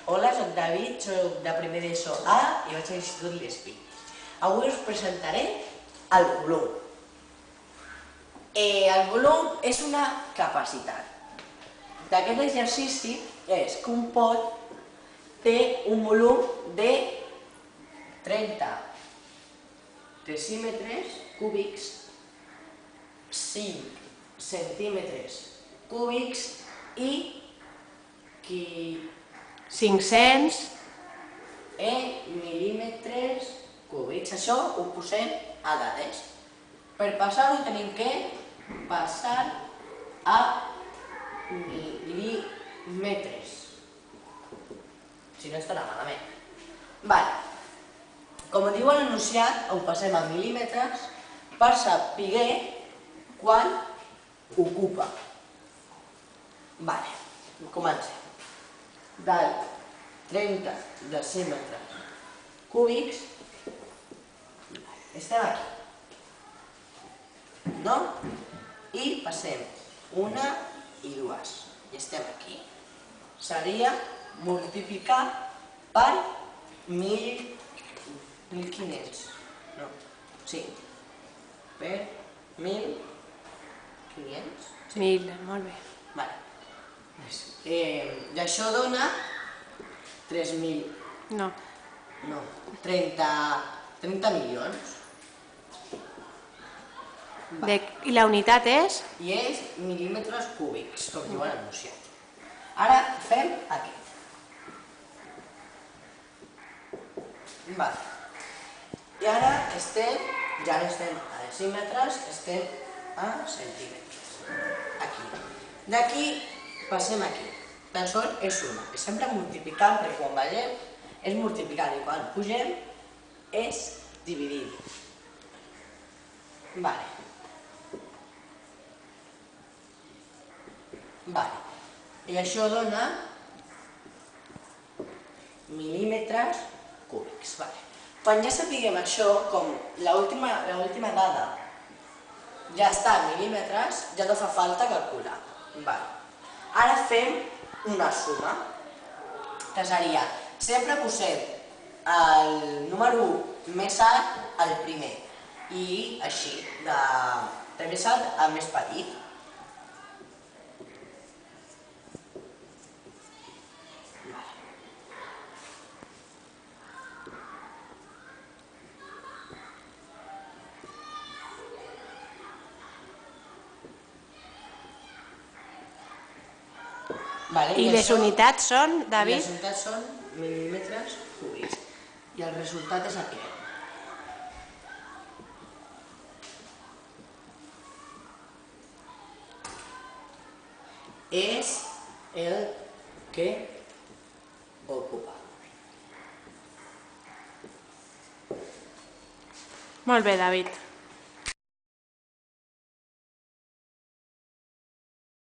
Hola, soc David, soc de primer d'ESO A i vaig a l'Institut L'Espí. Avui us presentaré el volum. El volum és una capacitat. D'aquest exercici és que un pot té un volum de 30 decímetres cúbics, 5 centímetres cúbics i 500 mil·límetres cúbics. Això ho posem a dades. Per passar-ho tenim que passar a mil·límetres. Si no estarà malament. Com diu l'enunciat, ho passem a mil·límetres per saber quant ocupa. Comencem. Del 30 decímetres cúbics estem aquí, no? I passem una i dues i estem aquí. Seria multiplicar per 1.500, no, sí, per 1.500. 1.000, molt bé. I això dona 3.000... No. No, 30 milions. I la unitat és? I és mil·límetres cúbics, com diu l'anunciat. Ara fem aquest. I ara ja no estem a decímetres, estem a centímetres. Aquí. D'aquí passem aquí. Tan sols és una. És sempre multiplicant, perquè quan ballem és multiplicant i quan pugem és dividint. I això dona mil·límetres cúbics. Quan ja sapiguem això, com l'última dada ja està en mil·límetres, ja no fa falta calcular. Ara fem una suma, que seria, sempre posem el número més alt al primer, i així, de més alt a més petit. I les unitats són, David? Les unitats són mil·límetres cúbics. I el resultat és aquest. És el que ocupa. Molt bé, David.